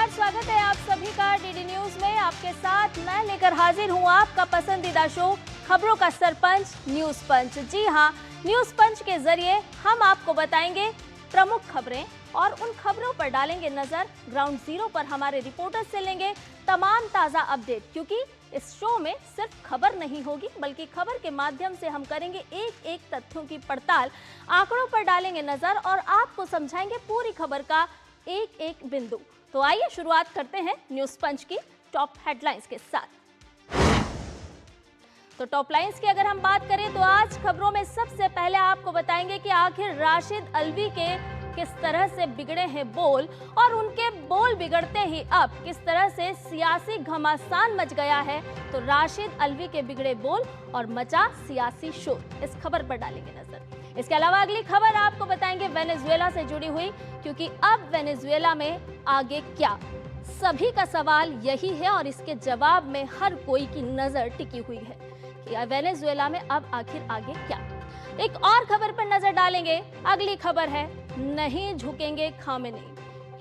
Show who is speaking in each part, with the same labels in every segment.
Speaker 1: नमस्कार, स्वागत है आप सभी का डीडी न्यूज में। आपके साथ मैं लेकर हाजिर हूं आपका पसंदीदा शो खबरों का सरपंच न्यूज पंच। जी हां, न्यूज पंच के जरिए हम आपको बताएंगे प्रमुख खबरें और उन खबरों पर डालेंगे नजर। ग्राउंड जीरो पर हमारे रिपोर्टर से लेंगे तमाम ताजा अपडेट, क्योंकि इस शो में सिर्फ खबर नहीं होगी बल्कि खबर के माध्यम से हम करेंगे एक एक तथ्यों की पड़ताल, आंकड़ों पर डालेंगे नजर और आपको समझाएंगे पूरी खबर का एक एक बिंदु। तो आइए शुरुआत करते हैं न्यूज पंच की टॉप हेडलाइंस के साथ। तो टॉप लाइंस की अगर हम बात करें तो आज खबरों में सबसे पहले आपको बताएंगे कि आखिर राशिद अल्वी के किस तरह से बिगड़े हैं बोल, और उनके बोल बिगड़ते ही अब किस तरह से सियासी घमासान मच गया है। तो राशिद अल्वी के बिगड़े बोल और मचा सियासी शोर, इस खबर पर डालेंगे नजर। इसके अलावा अगली खबर आपको बताएंगे वेनेजुएला से जुड़ी हुई, क्योंकि अब वेनेजुएला में आगे क्या, सभी का सवाल यही है और इसके जवाब में हर कोई की नजर टिकी हुई है कि वेनेजुएला में अब आखिर आगे क्या। एक और खबर पर नजर डालेंगे। अगली खबर है नहीं झुकेंगे खामेनी।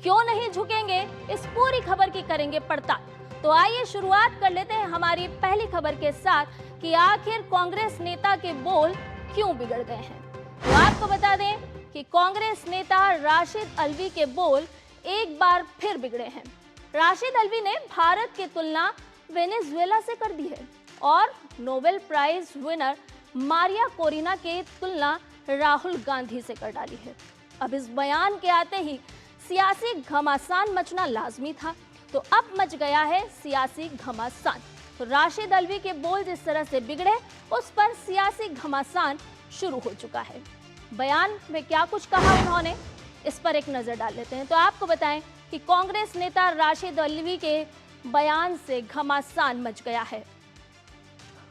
Speaker 1: क्यों नहीं झुकेंगे, इस पूरी खबर की करेंगे पड़ताल। तो आइए शुरुआत कर लेते हैं हमारी पहली खबर के साथ कि आखिर कांग्रेस नेता के बोल क्यों बिगड़ गए हैं। तो आपको बता दें कि कांग्रेस नेता राशिद अल्वी के बोल एक बार फिर बिगड़े हैं। राशिद अल्वी ने भारत की तुलना वेनेजुएला से कर दी है और Nobel prize winner Maria Corina की तुलना राहुल गांधी से कर डाली है। अब इस बयान के आते ही सियासी घमासान मचना लाजमी था, तो अब मच गया है सियासी घमासान। तो राशिद अल्वी के बोल जिस तरह से बिगड़े, उस पर सियासी घमासान शुरू हो चुका है। बयान में क्या कुछ कहा उन्होंने, इस पर एक नजर डाल लेते हैं। तो आपको बताएं कि कांग्रेस नेता राशिद अल्वी के बयान से घमासान मच गया है।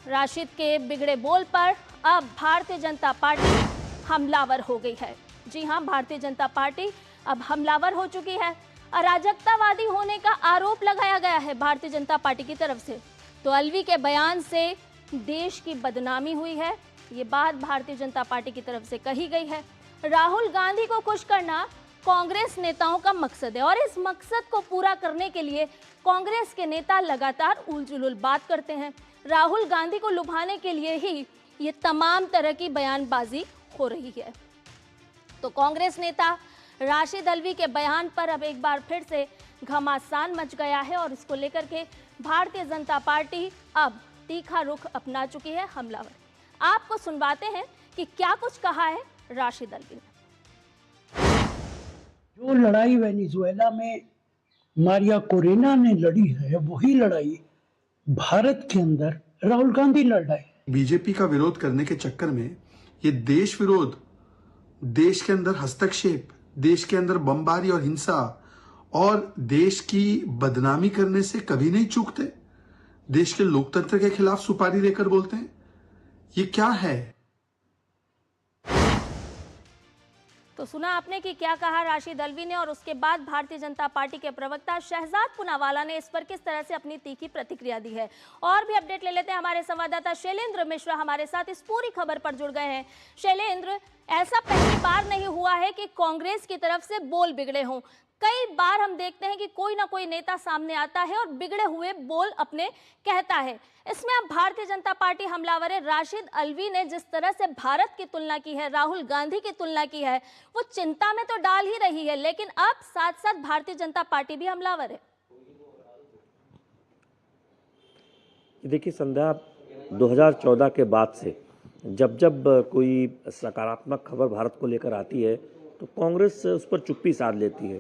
Speaker 1: राशिद के बिगड़े बोल पर अब भारतीय जनता पार्टी हमलावर हो गई है। जी हां, भारतीय जनता पार्टी अब हमलावर हो चुकी है। अराजकतावादी होने का आरोप लगाया गया है भारतीय जनता पार्टी की तरफ से। तो अल्वी के बयान से देश की बदनामी हुई है, ये बात भारतीय जनता पार्टी की तरफ से कही गई है। राहुल गांधी को खुश करना कांग्रेस नेताओं का मकसद है और इस मकसद को पूरा करने के लिए कांग्रेस के नेता लगातार उलझुल बात करते हैं। राहुल गांधी को लुभाने के लिए ही ये तमाम तरह की बयानबाजी हो रही है। तो कांग्रेस नेता राशिद अल्वी के बयान पर अब एक बार फिर से घमासान मच गया है और इसको लेकर के भारतीय जनता पार्टी अब तीखा रुख अपना चुकी है, हमलावर। आपको सुनवाते हैं कि क्या कुछ कहा है राशिद अल्वी ने।
Speaker 2: जो लड़ाई वेनेजुएला में मारिया कोरेना ने लड़ी है, वही लड़ाई भारत के अंदर राहुल गांधी लड़ रहे हैं।
Speaker 3: बीजेपी का विरोध करने के चक्कर में ये देश विरोध, देश के अंदर हस्तक्षेप, देश के अंदर बमबारी और हिंसा और देश की बदनामी करने से कभी नहीं चूकते। देश के लोकतंत्र के खिलाफ सुपारी देकर बोलते हैं, ये क्या है?
Speaker 1: तो सुना आपने कि क्या कहा राशिद अल्वी ने, और उसके बाद भारतीय जनता पार्टी के प्रवक्ता शहजाद पूनावाला ने इस पर किस तरह से अपनी तीखी प्रतिक्रिया दी है। और भी अपडेट ले लेते हैं, हमारे संवाददाता शैलेंद्र मिश्रा हमारे साथ इस पूरी खबर पर जुड़ गए हैं। शैलेंद्र, ऐसा पहली बार नहीं हुआ है कि कांग्रेस की तरफ से बोल बिगड़े हों। कई बार हम देखते हैं कि कोई ना कोई नेता सामने आता है और बिगड़े हुए बोल अपने कहता है। इसमें अब भारतीय जनता पार्टी हमलावर है। राशिद अल्वी ने जिस तरह से भारत की तुलना की है, राहुल गांधी की तुलना की है, वो चिंता में तो डाल ही रही है, लेकिन अब साथ साथ भारतीय जनता पार्टी भी हमलावर है।
Speaker 4: देखिए संध्या, 2014 के बाद से जब जब कोई सकारात्मक खबर भारत को लेकर आती है तो कांग्रेस उस पर चुप्पी साध लेती है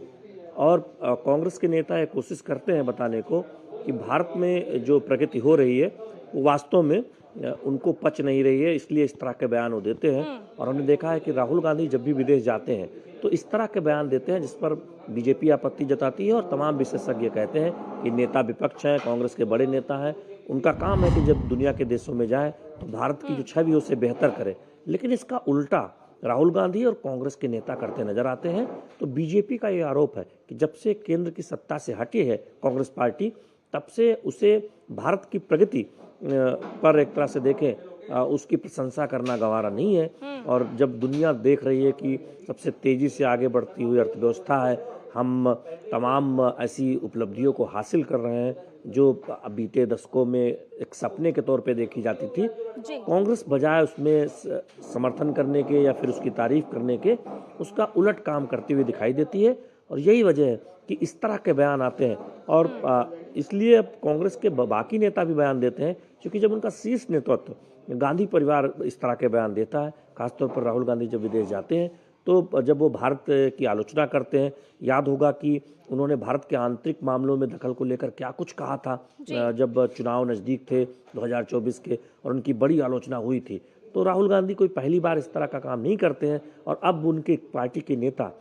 Speaker 4: और कांग्रेस के नेता ये कोशिश करते हैं बताने को कि भारत में जो प्रगति हो रही है वो वास्तव में उनको पच नहीं रही है, इसलिए इस तरह के बयान वो देते हैं। और हमने देखा है कि राहुल गांधी जब भी विदेश जाते हैं तो इस तरह के बयान देते हैं जिस पर बीजेपी आपत्ति जताती है और तमाम विशेषज्ञ कहते हैं कि नेता विपक्ष हैं, कांग्रेस के बड़े नेता हैं, उनका काम है कि जब दुनिया के देशों में जाए तो भारत की जो छवि उसे बेहतर करे। लेकिन इसका उल्टा राहुल गांधी और कांग्रेस के नेता करते नजर आते हैं। तो बीजेपी का ये आरोप है कि जब से केंद्र की सत्ता से हटी है कांग्रेस पार्टी, तब से उसे भारत की प्रगति पर एक तरह से देखें उसकी प्रशंसा करना गवारा नहीं है। और जब दुनिया देख रही है कि सबसे तेजी से आगे बढ़ती हुई अर्थव्यवस्था है, हम तमाम ऐसी उपलब्धियों को हासिल कर रहे हैं जो बीते दशकों में एक सपने के तौर पे देखी जाती थी।
Speaker 1: जी।
Speaker 4: कांग्रेस बजाय उसमें समर्थन करने के या फिर उसकी तारीफ करने के उसका उलट काम करती हुई दिखाई देती है, और यही वजह है कि इस तरह के बयान आते हैं। और इसलिए अब कांग्रेस के बाकी नेता भी बयान देते हैं, क्योंकि जब उनका शीर्ष नेतृत्व गांधी परिवार इस तरह के बयान देता है, खासतौर पर राहुल गांधी जब विदेश जाते हैं तो जब वो भारत की आलोचना करते हैं, याद होगा कि उन्होंने भारत के आंतरिक मामलों में दखल को लेकर क्या कुछ कहा था जब चुनाव नज़दीक थे 2024 के, और उनकी बड़ी आलोचना हुई थी। तो राहुल गांधी कोई पहली बार इस तरह का काम नहीं करते हैं, और अब उनके पार्टी के नेता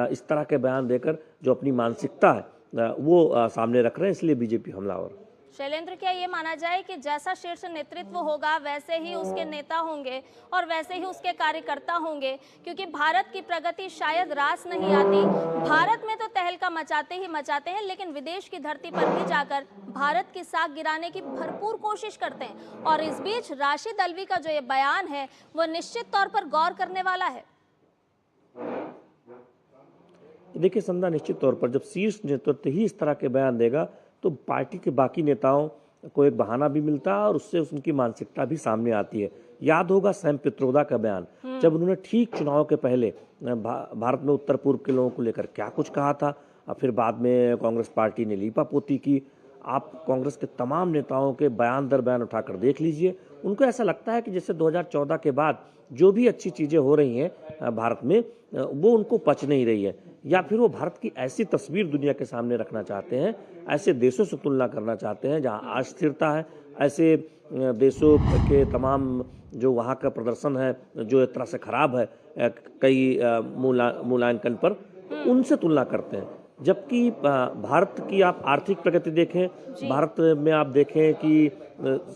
Speaker 4: इस तरह के बयान देकर जो अपनी मानसिकता है वो सामने रख रहे हैं, इसलिए बीजेपी हमलावर।
Speaker 1: शैलेंद्र, क्या ये माना जाए कि जैसा शीर्ष नेतृत्व होगा वैसे ही उसके नेता होंगे और वैसे ही उसके कार्यकर्ता होंगे, क्योंकि भारत की प्रगति शायद रास नहीं आती। भारत में तो तहलका मचाते ही मचाते हैं, लेकिन विदेश की धरती पर भी जाकर भारत की साख गिराने की भरपूर कोशिश करते हैं। और इस बीच राशिद अल्वी का जो ये बयान है वो निश्चित तौर पर गौर करने वाला है।
Speaker 4: देखिए संध्या, निश्चित तौर पर जब शीर्ष नेतृत्व ही इस तरह के बयान देगा तो पार्टी के बाकी नेताओं को एक बहाना भी मिलता है और उससे उनकी मानसिकता भी सामने आती है। याद होगा सैम पित्रोदा का बयान, जब उन्होंने ठीक चुनाव के पहले भारत में उत्तर पूर्व के लोगों को लेकर क्या कुछ कहा था, और फिर बाद में कांग्रेस पार्टी ने लीपापोती की। आप कांग्रेस के तमाम नेताओं के बयान दर बयान उठाकर देख लीजिए, उनको ऐसा लगता है कि जैसे 2014 के बाद जो भी अच्छी चीज़ें हो रही हैं भारत में वो उनको पच नहीं रही है, या फिर वो भारत की ऐसी तस्वीर दुनिया के सामने रखना चाहते हैं, ऐसे देशों से तुलना करना चाहते हैं जहां अस्थिरता है, ऐसे देशों के तमाम जो वहाँ का प्रदर्शन है जो एक तरह से खराब है कई मूल्यांकन पर, उनसे तुलना करते हैं। जबकि भारत की आप आर्थिक प्रगति देखें, भारत में आप देखें कि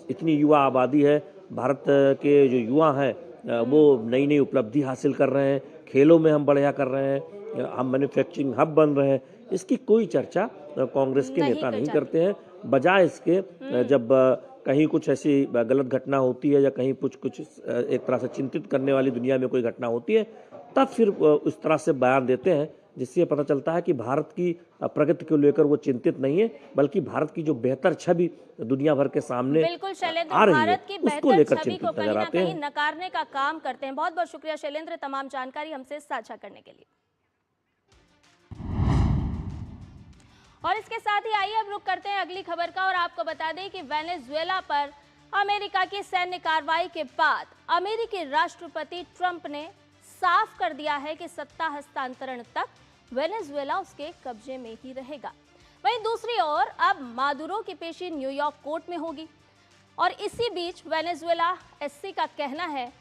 Speaker 4: इतनी युवा आबादी है, भारत के जो युवा हैं वो नई नई उपलब्धि हासिल कर रहे हैं, खेलों में हम बढ़िया कर रहे हैं, हम मैन्युफैक्चरिंग हब बन रहे हैं। इसकी कोई चर्चा कांग्रेस के नेता नहीं करते हैं। बजाय इसके जब कहीं कुछ ऐसी गलत घटना होती है या कहीं कुछ एक तरह से चिंतित करने वाली दुनिया में कोई घटना होती है, तब फिर उस तरह से बयान देते हैं, जिससे पता चलता है कि भारत की प्रगति को लेकर वो चिंतित नहीं है, बल्कि भारत की जो बेहतर छवि दुनिया भर के सामने
Speaker 1: बिल्कुल शैलेंद्र,
Speaker 4: आ रही
Speaker 1: भारत की
Speaker 4: है उसको लेकर
Speaker 1: बेहतर छवि को
Speaker 4: चिंतित
Speaker 1: कहीं
Speaker 4: नजर
Speaker 1: ना
Speaker 4: आते
Speaker 1: कहीं
Speaker 4: हैं।
Speaker 1: नकारने का काम करते हैं। बहुत बहुत शुक्रिया शैलेंद्र, तमाम जानकारी हमसे साझा करने के लिए। और इसके साथ ही आइए अब रुक करते हैं अगली खबर का, और आपको बता दें कि वेनेजुएला पर अमेरिका की सैन्य कार्रवाई के बाद अमेरिकी राष्ट्रपति ट्रंप ने साफ कर दिया है कि सत्ता हस्तांतरण तक वेनेजुएला उसके कब्जे में ही रहेगा। वहीं दूसरी ओर अब मादुरो की पेशी न्यूयॉर्क कोर्ट में होगी, और इसी बीच वेनेजुएला एससी का कहना है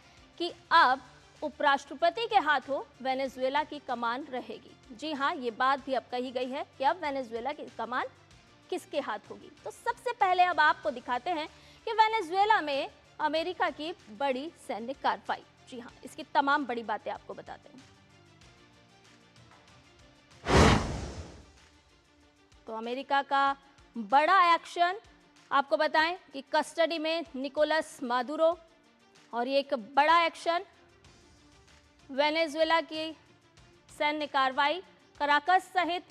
Speaker 1: कि अब उपराष्ट्रपति के हाथों वेनेजुएला की कमान रहेगी। जी हाँ, ये बात भी अब कही गई है कि अब वेनेजुएला की कमान किसके हाथ होगी। तो सबसे पहले अब आपको दिखाते हैं कि वेनेजुएला में अमेरिका की बड़ी सैन्य कार्रवाई। जी हाँ, इसकी तमाम बड़ी बातें आपको बताते हैं। तो अमेरिका का बड़ा एक्शन आपको बताएं कि कस्टडी में निकोलस मादुरो, और ये एक बड़ा एक्शन वेनेजुएला की सैन्य कार्रवाई, कराकस सहित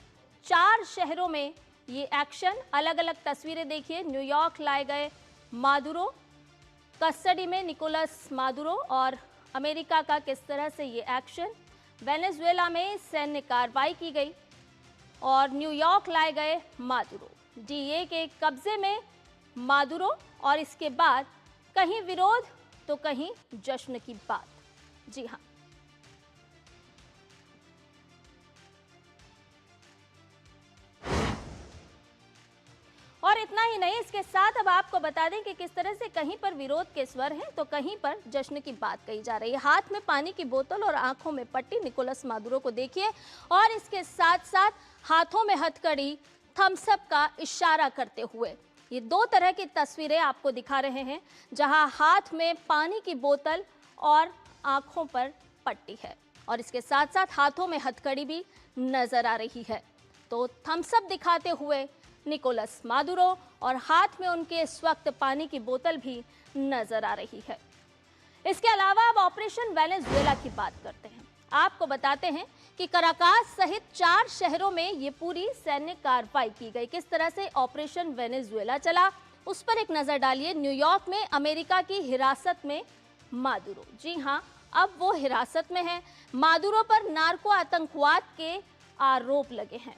Speaker 1: 4 शहरों में ये एक्शन। अलग अलग तस्वीरें देखिए, न्यूयॉर्क लाए गए मादुरो, कस्टडी में निकोलस मादुरो, और अमेरिका का किस तरह से ये एक्शन। वेनेजुएला में सैन्य कार्रवाई की गई और न्यूयॉर्क लाए गए मादुरो, डीए के कब्जे में मादुरो, और इसके बाद कहीं विरोध तो कहीं जश्न की बात। जी हाँ, और इतना ही नहीं, इसके साथ अब आपको बता दें कि किस तरह से कहीं पर विरोध के स्वर हैं तो कहीं पर जश्न की बात कही जा रही है। हाथ में पानी की बोतल और आंखों में पट्टी निकोलस मादुरो को देखिए, और इसके साथ साथ हाथों में हथकड़ी, थम्स अप का इशारा करते हुए। ये 2 तरह की तस्वीरें आपको दिखा रहे हैं, जहां हाथ में पानी की बोतल और आंखों पर पट्टी है, और इसके साथ साथ हाथों में हथकड़ी भी नजर आ रही है। तो थम्स अप दिखाते हुए निकोलस मादुरो, और हाथ में उनके इस वक्त पानी की बोतल भी नजर आ रही है। इसके अलावा अब ऑपरेशन वेनेजुएला की बात करते हैं। आपको बताते हैं कि कराकास सहित 4 शहरों में ये पूरी सैन्य कार्रवाई की गई। किस तरह से ऑपरेशन वेनेजुएला चला, उस पर एक नजर डालिए। न्यूयॉर्क में अमेरिका की हिरासत में मादुरो, जी हां, अब वो हिरासत में है। मादुरो पर नार्को आतंकवाद के आरोप लगे हैं,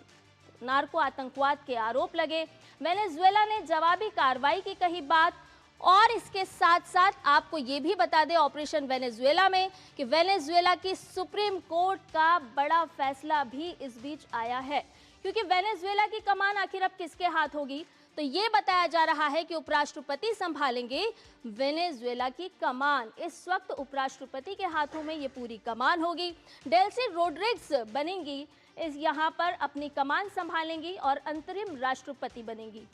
Speaker 1: नार्को आतंकवाद के आरोप लगे। वेनेजुएला ने जवाबी कार्रवाई की कही बात, और इसके साथ साथ आपको ये भी बता दें ऑपरेशन वेनेजुएला में कि वेनेजुएला की सुप्रीम कोर्ट का बड़ा फैसला भी इस बीच आया है, क्योंकि वेनेजुएला की कमान आखिर अब किसके हाथ होगी, तो ये बताया जा रहा है कि उपराष्ट्रपति संभालेंगे वेनेजुएला की कमान। इस वक्त उपराष्ट्रपति के हाथों में ये पूरी कमान होगी। डेल्सी रोड्रिग्स बनेंगी, इस यहाँ पर अपनी कमान संभालेंगी और अंतरिम राष्ट्रपति बनेंगी।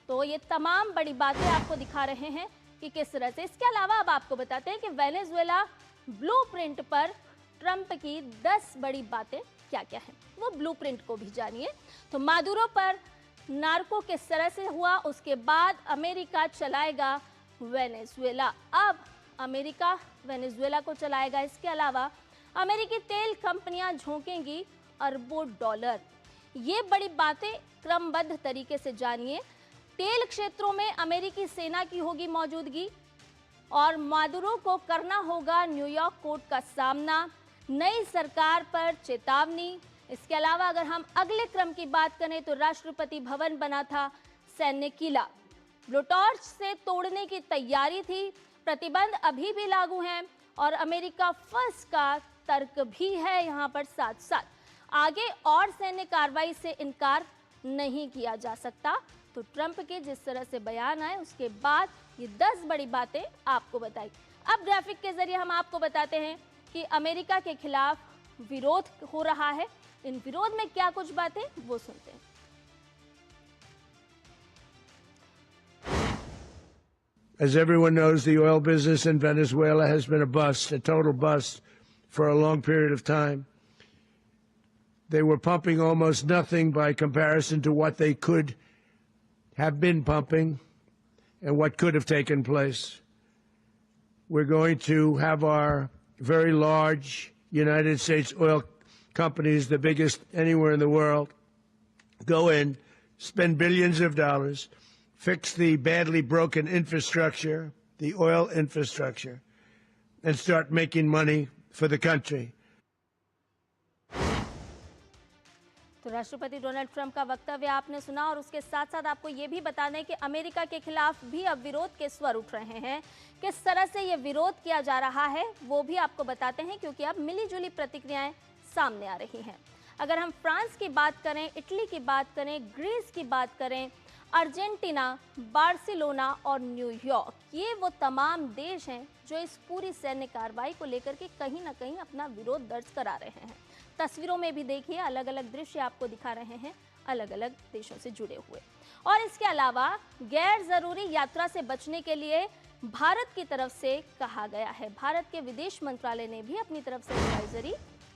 Speaker 1: तो ये तमाम बड़ी बातें आपको दिखा रहे हैं कि किस तरह से। इसके अलावा अब आपको बताते हैं कि वेनेजुएला ब्लूप्रिंट पर ट्रंप की 10 बड़ी बातें क्या क्या हैं, वो ब्लूप्रिंट को भी जानिए। तो मादुरो पर नार्को किस तरह से हुआ, उसके बाद अमेरिका चलाएगा वेनेजुएला। अब अमेरिका वेनेजुएला को चलाएगा। इसके अलावा अमेरिकी तेल कंपनियां झोंकेंगी अरबों डॉलर। ये बड़ी बातें क्रमबद्ध तरीके से जानिए। तेल क्षेत्रों में अमेरिकी सेना की होगी मौजूदगी और मादुरो को करना होगा न्यूयॉर्क कोर्ट का सामना। नई सरकार पर चेतावनी। इसके अलावा अगर हम अगले क्रम की बात करें तो राष्ट्रपति भवन बना था सैन्य किला, ब्लूटॉर्च से तोड़ने की तैयारी थी। प्रतिबंध अभी भी लागू हैं और अमेरिका फर्स्ट का तर्क भी है यहाँ पर। साथ साथ आगे और सैन्य कार्रवाई से इनकार नहीं किया जा सकता। तो ट्रंप के जिस तरह से बयान आए उसके बाद ये 10 बड़ी बातें आपको बताई। अब ग्राफिक के जरिए हम आपको बताते हैं कि अमेरिका के खिलाफ विरोध हो रहा है। इन विरोध में क्या कुछ बातें वो सुनते हैं।
Speaker 5: As everyone knows, the oil business in Venezuela has been a bust, a total bust, for a long period of time. They were pumping almost nothing by comparison to what they could have been pumping and what could have taken place. We're going to have our very large United States oil companies, the biggest anywhere in the world, go in, spend billions of dollars, fix the badly broken infrastructure, the oil infrastructure, and start making money for the country.
Speaker 1: तो राष्ट्रपति Donald Trump का वक्तव्य आपने सुना और उसके साथ साथ आपको ये भी बता दें कि अमेरिका के खिलाफ भी अब विरोध के स्वर उठ रहे हैं। किस तरह से ये विरोध किया जा रहा है वो भी आपको बताते हैं, क्योंकि अब मिलीजुली प्रतिक्रियाएं सामने आ रही हैं। अगर हम फ्रांस की बात करें, इटली की बात करें, ग्रीस की बात करें, अर्जेंटीना, बार्सिलोना और न्यूयॉर्क, ये वो तमाम देश हैं जो इस पूरी सैन्य कार्रवाई को लेकर के कहीं ना कहीं अपना विरोध दर्ज करा रहे हैं। तस्वीरों में भी देखिए अलग अलग दृश्य आपको दिखा रहे हैं अलग अलग देशों से जुड़े हुए। और इसके अलावा गैर जरूरी यात्रा से बचने के लिए भारत की तरफ से कहा गया है। भारत के विदेश मंत्रालय ने भी अपनी तरफ से एडवाइजरी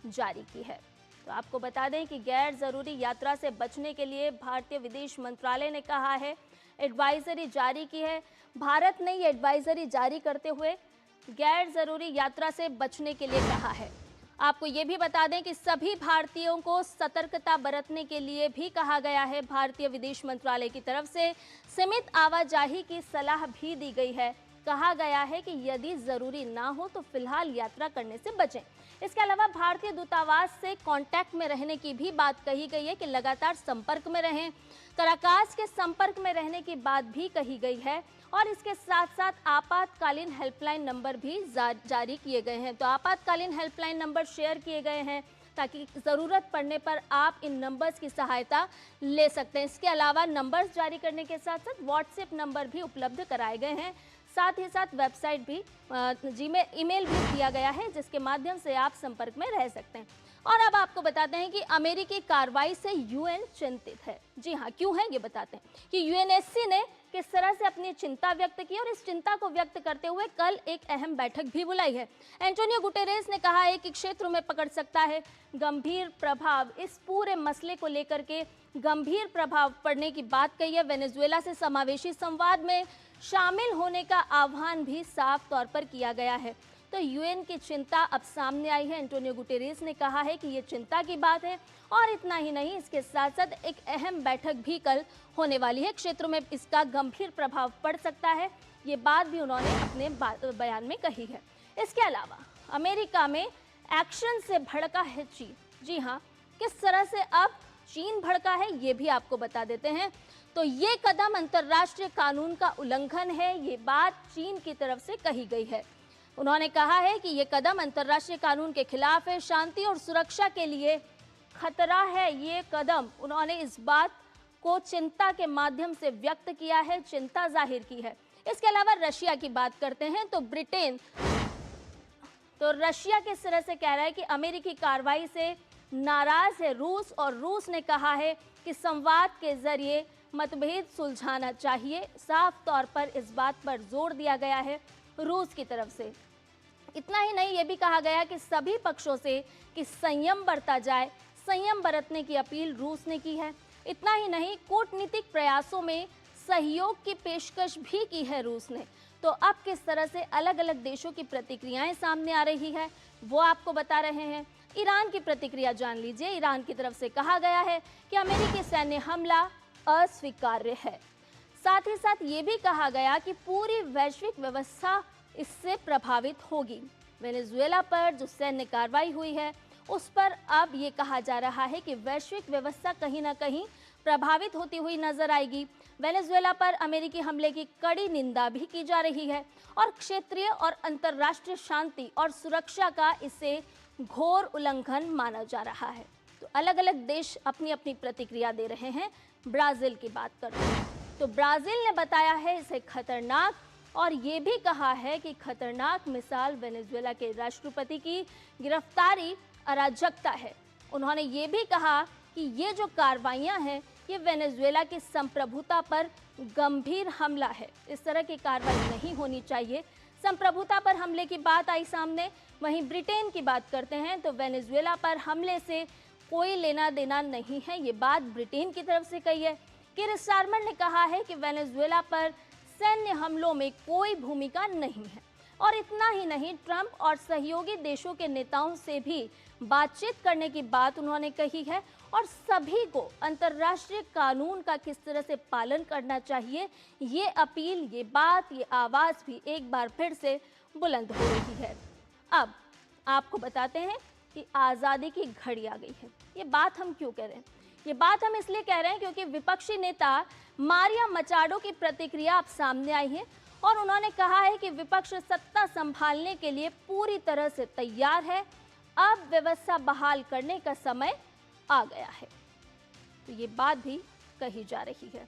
Speaker 1: जारी की है। तो आपको बता दें कि गैर जरूरी यात्रा से बचने के लिए भारतीय विदेश मंत्रालय ने कहा है, एडवाइजरी जारी की है। भारत ने ये एडवाइजरी जारी करते हुए गैर जरूरी यात्रा से बचने के लिए कहा है। आपको ये भी बता दें कि सभी भारतीयों को सतर्कता बरतने के लिए भी कहा गया है। भारतीय विदेश मंत्रालय की तरफ से सीमित आवाजाही की सलाह भी दी गई है। कहा गया है कि यदि जरूरी ना हो तो फिलहाल यात्रा करने से बचें। इसके अलावा भारतीय दूतावास से कांटेक्ट में रहने की भी बात कही गई है कि लगातार संपर्क में रहें। कराकास के संपर्क में रहने की बात भी कही गई है और इसके साथ साथ आपातकालीन हेल्पलाइन नंबर भी जारी किए गए हैं। तो आपातकालीन हेल्पलाइन नंबर शेयर किए गए हैं ताकि ज़रूरत पड़ने पर आप इन नंबर्स की सहायता ले सकते हैं। इसके अलावा नंबर्स जारी करने के साथ साथ व्हाट्सएप नंबर भी उपलब्ध कराए गए हैं। साथ ही साथ वेबसाइट भी ईमेल भी दिया गया है जिसके माध्यम से आप संपर्क में रह सकते हैं। और अब आपको बताते हैं कि अमेरिकी कार्रवाई से यूएन चिंतित है। जी हाँ, क्यों है ये बताते हैं कि यूएनएससी ने किस तरह से अपनी चिंता व्यक्त की और इस चिंता को व्यक्त करते हुए कल एक अहम बैठक भी बुलाई है। एंटोनियो गुटेरेस ने कहा है कि क्षेत्र में पकड़ सकता है गंभीर प्रभाव। इस पूरे मसले को लेकर के गंभीर प्रभाव पड़ने की बात कही है। वेनेजुएला से समावेशी संवाद में शामिल होने का आह्वान भी साफ तौर पर किया गया है। तो यूएन की चिंता अब सामने आई है। एंटोनियो गुटेरेस ने कहा है कि ये चिंता की बात है और इतना ही नहीं, इसके साथ साथ एक अहम बैठक भी कल होने वाली है। क्षेत्रों में इसका गंभीर प्रभाव पड़ सकता है, ये बात भी उन्होंने अपने बयान में कही है। इसके अलावा अमेरिका में एक्शन से भड़का है चीन। जी हाँ, किस तरह से अब चीन भड़का है ये भी आपको बता देते हैं। तो ये कदम अंतर्राष्ट्रीय कानून का उल्लंघन है, ये बात चीन की तरफ से कही गई है। उन्होंने कहा है कि ये कदम अंतर्राष्ट्रीय कानून के खिलाफ है, शांति और सुरक्षा के लिए खतरा है। ये कदम उन्होंने इस बात को चिंता के माध्यम से व्यक्त किया है, चिंता जाहिर की है। इसके अलावा रशिया की बात करते हैं तो रशिया किस तरह से कह रहा है कि अमेरिकी कार्रवाई से नाराज है रूस, और रूस ने कहा है कि संवाद के जरिए मतभेद सुलझाना चाहिए। साफ तौर पर इस बात पर जोर दिया गया है रूस की तरफ से। इतना ही नहीं, ये भी कहा गया कि सभी पक्षों से कि संयम बरता जाए, संयम बरतने की अपील रूस ने की है। इतना ही नहीं, कूटनीतिक प्रयासों में सहयोग की पेशकश भी की है रूस ने। तो अब किस तरह से अलग अलग देशों की प्रतिक्रियाएं सामने आ रही है वो आपको बता रहे हैं। ईरान की प्रतिक्रिया जान लीजिए। ईरान की तरफ से कहा गया है कि अमेरिकी सैन्य हमला अस्वीकार्य है। साथ ही साथ ये भी कहा गया कि पूरी वैश्विक व्यवस्था इससे प्रभावित होगी। वेनेजुएला पर जो सैन्य कार्रवाई हुई है उस पर अब ये कहा जा रहा है कि वैश्विक व्यवस्था कहीं ना कहीं प्रभावित होती हुई नजर आएगी। वेनेजुएला पर अमेरिकी हमले की कड़ी निंदा भी की जा रही है और क्षेत्रीय और अंतर्राष्ट्रीय शांति और सुरक्षा का इसे घोर उल्लंघन माना जा रहा है। तो अलग अलग देश अपनी अपनी प्रतिक्रिया दे रहे हैं। ब्राजील की बात करते हैं तो ब्राजील ने बताया है इसे खतरनाक, और ये भी कहा है कि खतरनाक मिसाल वेनेजुएला के राष्ट्रपति की गिरफ्तारी अराजकता है। उन्होंने ये भी कहा कि ये जो कार्रवाइयां हैं ये वेनेजुएला की संप्रभुता पर गंभीर हमला है। इस तरह की कार्रवाई नहीं होनी चाहिए। संप्रभुता पर हमले की बात आई सामने। वहीं ब्रिटेन की बात करते हैं तो वेनेजुएला पर हमले से कोई लेना देना नहीं है, ये बात ब्रिटेन की तरफ से कही है। कीर स्टारमर ने कहा है कि वेनेजुएला पर सैन्य हमलों में कोई भूमिका नहीं है। और इतना ही नहीं, ट्रंप और सहयोगी देशों के नेताओं से भी बातचीत करने की बात उन्होंने कही है और सभी को अंतर्राष्ट्रीय कानून का किस तरह से पालन करना चाहिए, ये अपील, ये बात, ये आवाज़ भी एक बार फिर से बुलंद हो रही है। अब आपको बताते हैं कि आज़ादी की घड़ी आ गई है। ये बात हम क्यों कह रहे हैं? ये बात हम इसलिए कह रहे हैं क्योंकि विपक्षी नेता मारिया मचाडो की प्रतिक्रिया अब सामने आई है और उन्होंने कहा है कि विपक्ष सत्ता संभालने के लिए पूरी तरह से तैयार है। अब व्यवस्था बहाल करने का समय आ गया है। तो ये बात भी कही जा रही है।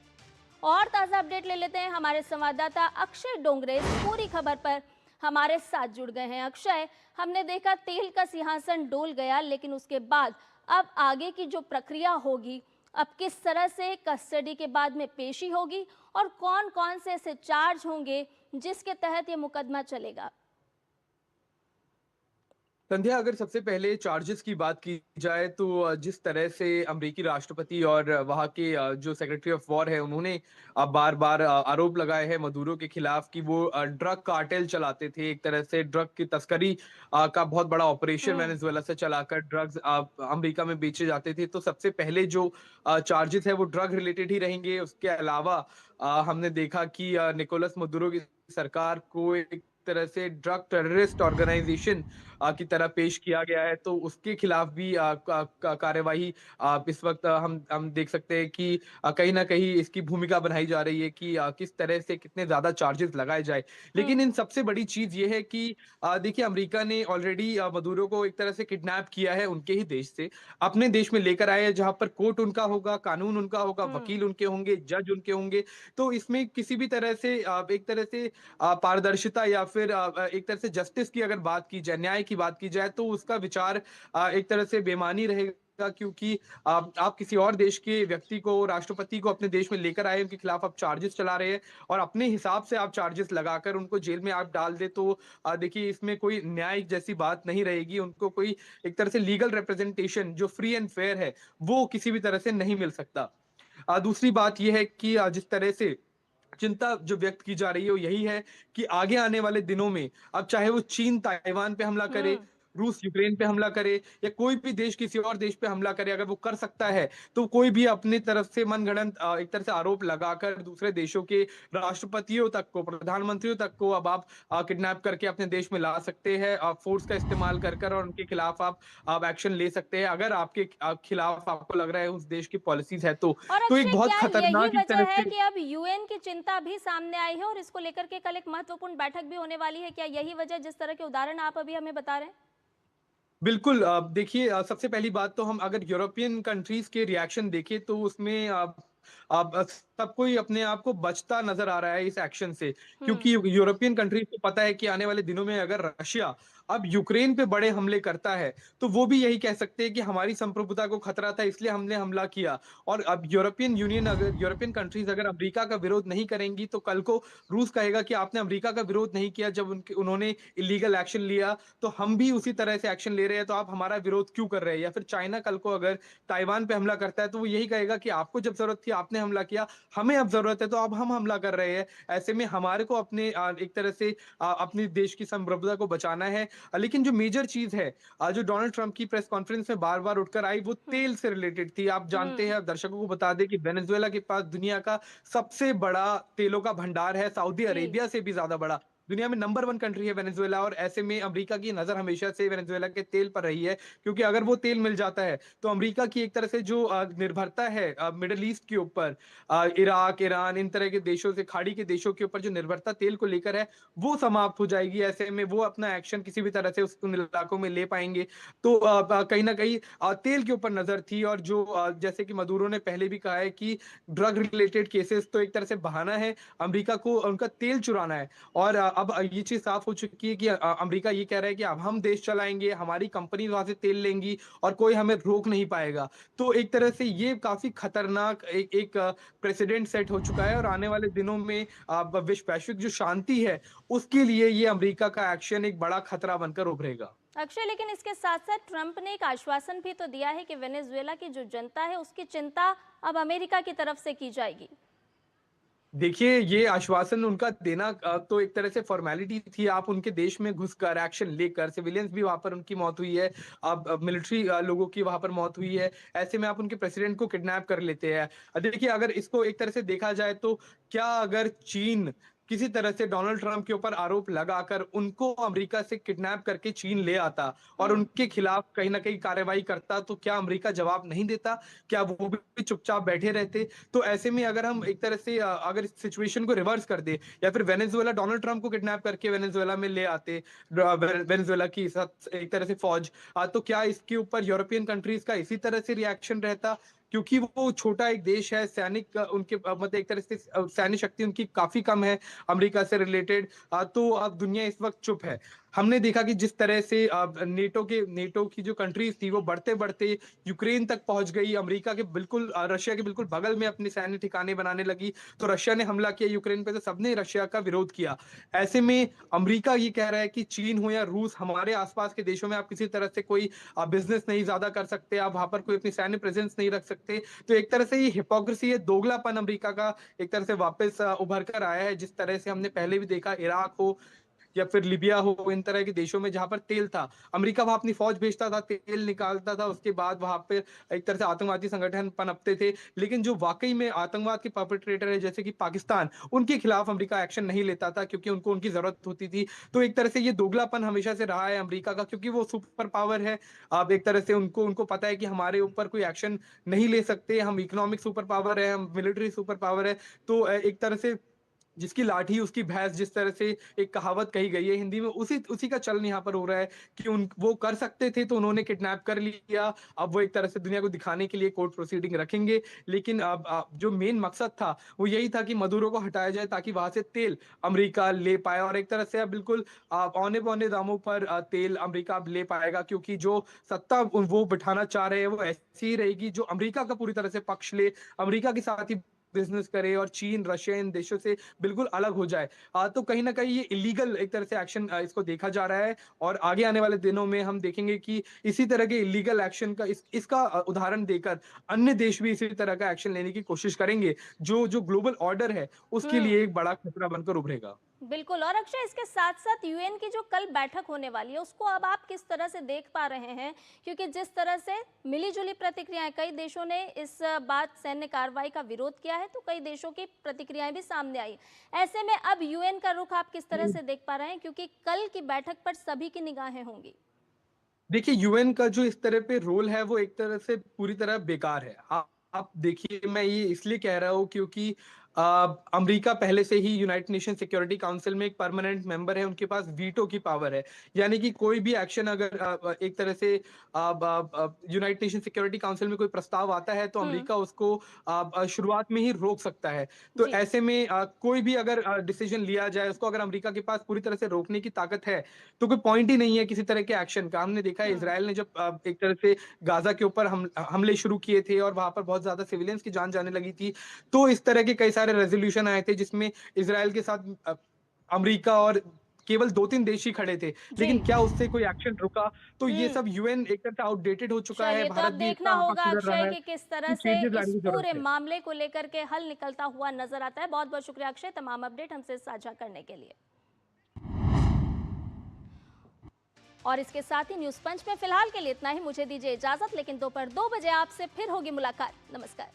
Speaker 1: और ताज़ा अपडेट ले लेते हैं। हमारे संवाददाता अक्षय डोंगरे पूरी खबर पर हमारे साथ जुड़ गए हैं। अक्षय, हमने देखा तेल का सिंहासन डोल गया, लेकिन उसके बाद अब आगे की जो प्रक्रिया होगी, अब किस तरह से कस्टडी के बाद में पेशी होगी और कौन कौन से ऐसे चार्ज होंगे जिसके तहत ये मुकदमा चलेगा?
Speaker 6: संध्या, अगर सबसे पहले चार्जेस की बात की जाए तो जिस तरह से अमेरिकी राष्ट्रपति और वहाँ के जो सेक्रेटरी ऑफ वॉर है उन्होंने बार बार आरोप लगाए हैं मदुरो के खिलाफ कि वो ड्रग कार्टेल चलाते थे, एक तरह से ड्रग की तस्करी का बहुत बड़ा ऑपरेशन वेनेजुएला से चलाकर ड्रग्स अमेरिका में बेचे जाते थे। तो सबसे पहले जो चार्जेस है वो ड्रग रिलेटेड ही रहेंगे। उसके अलावा हमने देखा कि निकोलस मदुरो की सरकार को एक तरह से ड्रग टेररिस्ट ऑर्गेनाइजेशन की तरह पेश किया गया है, तो उसके खिलाफ भी कार्यवाही इस वक्त हम देख सकते हैं कि कहीं ना कहीं इसकी भूमिका बनाई जा रही है कि किस तरह से कितने ज्यादा चार्जेस लगाए जाए। लेकिन इन सबसे बड़ी चीज ये है कि देखिए, अमेरिका ने ऑलरेडी मदुरो को एक तरह से किडनैप किया है उनके ही देश से, अपने देश में लेकर आए हैं, जहां पर कोर्ट उनका होगा, कानून उनका होगा, वकील उनके होंगे, जज उनके होंगे। तो इसमें किसी भी तरह से एक तरह से पारदर्शिता या फिर एक तरह से जस्टिस की अगर बात की जाए, न्याय की बात की जाए, तो उसका विचार एक तरह से बेमानी रहेगा, क्योंकि आप किसी और देश के व्यक्ति को, राष्ट्रपति को अपने देश में लेकर आए, उनके खिलाफ आप चार्जेस चला रहे हैं और अपने हिसाब से आप चार्जेस लगाकर उनको जेल में आप डाल दे, तो देखिए इसमें कोई न्याय जैसी बात नहीं रहेगी। उनको कोई एक तरह से लीगल रिप्रेजेंटेशन जो फ्री एंड फेयर है वो किसी भी तरह से नहीं मिल सकता। दूसरी बात यह है कि जिस तरह से चिंता जो व्यक्त की जा रही है वो यही है कि आगे आने वाले दिनों में अब चाहे वो चीन ताइवान पे हमला करे,
Speaker 1: हम्म।
Speaker 6: रूस यूक्रेन पे हमला करे, या कोई भी देश किसी और देश पे हमला करे, अगर वो कर सकता है तो कोई भी अपनी तरफ से मनगढ़ंत एक तरह से आरोप लगाकर दूसरे देशों के राष्ट्रपतियों तक को, प्रधानमंत्रियों तक को अब आप किडनैप करके अपने देश में ला सकते हैं, आप फोर्स का इस्तेमाल कर कर, और उनके खिलाफ आप एक्शन ले सकते हैं अगर आपके खिलाफ आपको लग रहा है उस देश की पॉलिसीज है
Speaker 1: और
Speaker 6: तो एक
Speaker 1: अक्षय,
Speaker 6: बहुत
Speaker 1: क्या यही
Speaker 6: खतरनाक एक
Speaker 1: वजह
Speaker 6: तरह
Speaker 1: है
Speaker 6: से।
Speaker 1: कि अब यूएन की चिंता भी सामने आई है और इसको लेकर के कल एक महत्वपूर्ण बैठक भी होने वाली है? क्या यही वजह, जिस तरह के उदाहरण आप अभी हमें बता रहे हैं?
Speaker 6: बिल्कुल, देखिए, सबसे पहली बात तो हम अगर यूरोपियन कंट्रीज के रिएक्शन देखें तो उसमें अब सब कोई अपने आप को बचता नजर आ रहा है इस एक्शन से,
Speaker 1: हम्म।
Speaker 6: क्योंकि यूरोपियन कंट्रीज को पता है कि आने वाले दिनों में अगर रशिया अब यूक्रेन पे बड़े हमले करता है तो वो भी यही कह सकते हैं कि हमारी संप्रभुता को खतरा था इसलिए हमने हमला किया। और अब यूरोपियन कंट्रीज अगर अमेरिका का विरोध नहीं करेंगी तो कल को रूस कहेगा कि आपने अमेरिका का विरोध नहीं किया जब उन्होंने इलीगल एक्शन लिया, तो हम भी उसी तरह से एक्शन ले रहे हैं, तो आप हमारा विरोध क्यों कर रहे हैं? या फिर चाइना कल को अगर ताइवान पे हमला करता है तो वो यही कहेगा कि आपको जब जरूरत थी आपने हमला किया, हमें अब जरूरत है तो अब हम हमला कर रहे हैं। ऐसे में हमारे को अपने एक तरह से अपने देश की संप्रभुता को बचाना है। लेकिन जो मेजर चीज है, जो डोनाल्ड ट्रंप की प्रेस कॉन्फ्रेंस में बार बार उठकर आई, वो तेल से रिलेटेड थी। आप जानते
Speaker 1: हम्म।
Speaker 6: हैं, दर्शकों को बता दें कि वेनेजुएला के पास दुनिया का सबसे बड़ा तेलों का भंडार है, सऊदी
Speaker 1: जी।
Speaker 6: अरेबिया से भी ज्यादा बड़ा। दुनिया में नंबर 1 कंट्री है वेनेजुएला, और ऐसे में अमेरिका की नजर हमेशा से वेनेजुएला के तेल पर रही है, क्योंकि अगर वो तेल मिल जाता है तो अमेरिका की एक तरह से जो निर्भरता है मिडल ईस्ट के ऊपर, इराक, ईरान, इन तरह के देशों से, खाड़ी के देशों के ऊपर जो निर्भरता तेल को लेकर है, वो समाप्त हो जाएगी। ऐसे में वो अपना एक्शन किसी भी तरह से उन इलाकों में ले पाएंगे। तो कहीं ना कहीं तेल के ऊपर नजर थी। और जो जैसे कि मदुरो ने पहले भी कहा है कि ड्रग रिलेटेड केसेस तो एक तरह से बहाना है, अमेरिका को उनका तेल चुराना है। और अब ये चीज साफ हो चुकी है कि अमेरिका ये कह रहा है कि अब हम देश चलाएंगे, हमारी कंपनी वहां से तेल लेंगी और कोई हमें रोक नहीं पाएगा। तो एक तरह से ये काफी खतरनाक एक प्रेसिडेंट सेट हो चुका है, और आने वाले दिनों में वैश्विक जो शांति है उसके लिए ये अमेरिका का एक्शन एक बड़ा खतरा बनकर उभरेगा।
Speaker 1: अक्षय, लेकिन इसके साथ साथ ट्रंप ने एक आश्वासन भी तो दिया है कि वेनेजुएला की जो जनता है उसकी चिंता अब अमेरिका की तरफ से की जाएगी।
Speaker 6: देखिए, ये आश्वासन उनका देना तो एक तरह से फॉर्मेलिटी थी। आप उनके देश में घुसकर एक्शन लेकर, सिविलियंस भी वहां पर उनकी मौत हुई है, अब मिलिट्री लोगों की वहां पर मौत हुई है, ऐसे में आप उनके प्रेसिडेंट को किडनैप कर लेते हैं। देखिए, अगर इसको एक तरह से देखा जाए तो क्या अगर चीन किसी तरह से डोनाल्ड ट्रंप के ऊपर आरोप लगाकर उनको अमेरिका से किडनैप करके चीन ले आता और
Speaker 1: हम्म।
Speaker 6: उनके खिलाफ कहीं ना कहीं कार्रवाई करता, तो क्या अमेरिका जवाब नहीं देता? क्या वो भी चुपचाप बैठे रहते? तो ऐसे में अगर हम एक तरह से अगर इस सिचुएशन को रिवर्स कर दे, या फिर वेनेजुएला डोनाल्ड ट्रंप को किडनैप करके वेनेजुएला में ले आते, वेनेजुएला की साथ एक तरह से फौज, तो क्या इसके ऊपर यूरोपियन कंट्रीज का इसी तरह से रिएक्शन रहता? क्योंकि वो छोटा एक देश है, सैनिक उनके मतलब एक तरह से सैन्य शक्ति उनकी काफी कम है अमेरिका से रिलेटेड, तो अब दुनिया इस वक्त चुप है। हमने देखा कि जिस तरह से नेटो की जो कंट्रीज थी वो बढ़ते बढ़ते यूक्रेन तक पहुंच गई, अमेरिका के बिल्कुल रशिया के बिल्कुल बगल में अपने सैन्य ठिकाने बनाने लगी, तो रशिया ने हमला किया यूक्रेन पे तो सबने रशिया का विरोध किया। ऐसे में अमेरिका ये कह रहा है कि चीन हो या रूस, हमारे आसपास के देशों में आप किसी तरह से कोई बिजनेस नहीं ज्यादा कर सकते, आप वहां पर कोई अपनी सैन्य प्रेजेंस नहीं रख सकते। तो एक तरह से ये हिपोक्रेसी है, दोगलापन अमेरिका का एक तरह से वापस उभर कर आया है, जिस तरह से हमने पहले भी देखा, इराक हो या फिर लिबिया हो, इन तरह के देशों में जहां पर तेल था, अमेरिका वहां अपनी फौज भेजता था, तेल निकालता था, उसके बाद वहां पर एक तरह से आतंकवादी संगठन पनपते थे। लेकिन जो वाकई में आतंकवाद के परपेट्रेटर है जैसे कि पाकिस्तान, उनके खिलाफ अमेरिका एक्शन नहीं लेता था क्योंकि उनको उनकी जरूरत होती थी। तो एक तरह से ये दोगलापन हमेशा से रहा है अमेरिका का, क्योंकि वो सुपर पावर है। अब एक तरह से उनको उनको पता है कि हमारे ऊपर कोई एक्शन नहीं ले सकते, हम इकोनॉमिक सुपर पावर है, हम मिलिट्री सुपर पावर है। तो एक तरह से जिसकी लाठी उसकी भैंस, जिस तरह से एक कहावत कही गई है हिंदी में, उसी उसी का चलन यहाँ पर हो रहा है कि उन वो कर सकते थे तो उन्होंने किडनैप कर लिया। अब वो एक तरह से दुनिया को दिखाने के लिए कोर्ट प्रोसीडिंग रखेंगे। लेकिन अब जो मेन मकसद था वो यही था कि मदुरो को हटाया जाए ताकि वहां से तेल अमेरिका ले पाए, और एक तरह से अब बिल्कुल औने पौने दामों पर तेल अमेरिका अब ले पाएगा, क्योंकि जो सत्ता वो बिठाना चाह रहे हैं वो ऐसी ही रहेगी जो अमेरिका का पूरी तरह से पक्ष ले, अमेरिका के साथ ही बिजनेस करे और चीन, रशिया इन देशों से बिल्कुल अलग हो जाए। तो कहीं ना कहीं ये इलीगल एक तरह से एक्शन इसको देखा जा रहा है, और आगे आने वाले दिनों में हम देखेंगे कि इसी तरह के इलीगल एक्शन का इसका उदाहरण देकर अन्य देश भी इसी तरह का एक्शन लेने की कोशिश करेंगे, जो जो ग्लोबल ऑर्डर है उसके लिए एक बड़ा खतरा बनकर उभरेगा।
Speaker 1: बिल्कुल। और अक्षय, इसके साथ साथ यूएन की जो कल बैठक होने वाली है उसको अब आप किस तरह से देख पा रहे हैं? क्योंकि जिस तरह से मिलीजुली प्रतिक्रियाएं, कई देशों ने इस बार सैन्य कार्रवाई का विरोध किया है, तो कई देशों की प्रतिक्रियाएं भी सामने आई। ऐसे में अब यूएन का रुख आप किस तरह से देख पा रहे हैं, क्योंकि कल की बैठक पर सभी की निगाहें होंगी?
Speaker 6: देखिए, यूएन का जो इस तरह पे रोल है वो एक तरह से पूरी तरह बेकार है। आप देखिए, मैं ये इसलिए कह रहा हूँ क्योंकि अमेरिका पहले से ही यूनाइटेड नेशन सिक्योरिटी काउंसिल में एक परमानेंट मेंबर है, उनके पास वीटो की पावर है। यानी कि कोई भी एक्शन अगर एक तरह से यूनाइटेड नेशन सिक्योरिटी काउंसिल में कोई प्रस्ताव आता है तो अमेरिका उसको शुरुआत में ही रोक सकता है। तो
Speaker 1: जी।
Speaker 6: ऐसे में कोई भी अगर डिसीजन लिया जाए, उसको अगर अमेरिका के पास पूरी तरह से रोकने की ताकत है तो कोई पॉइंट ही नहीं है किसी तरह के एक्शन का। हमने देखा है इसराइल ने जब एक तरह से गाजा के ऊपर हमले शुरू किए थे और वहां पर बहुत ज्यादा सिविलियंस की जान जाने लगी थी, तो इस तरह के कई सारे रेजोल्यूशन आए थे जिसमें इसराइल के साथ अमेरिका और केवल 2-3 देश ही खड़े थे, लेकिन क्या उससे कोई एक्शन रुका? तो ये सब यूएन एक तरह से आउटडेटेड हो चुका है।
Speaker 1: चलिए, तो
Speaker 6: भारत
Speaker 1: अब
Speaker 6: भी
Speaker 1: देखना
Speaker 6: इसका
Speaker 1: होगा
Speaker 6: पक्ष कर रहा
Speaker 1: अक्षय
Speaker 6: है
Speaker 1: कि किस तरह
Speaker 6: कि
Speaker 1: से
Speaker 6: चेंजेस लाने
Speaker 1: इस
Speaker 6: की जरूरत
Speaker 1: पूरे
Speaker 6: है।
Speaker 1: मामले को लेकर के हल निकलता हुआ नजर आता है। बहुत बहुत शुक्रिया अक्षय, तमाम अपडेट हमसे साझा करने के लिए। और इसके साथ ही न्यूज पंच में फिलहाल के लिए इतना ही। मुझे दीजिए इजाजत, लेकिन दोपहर 2 बजे आपसे फिर होगी मुलाकात। नमस्कार।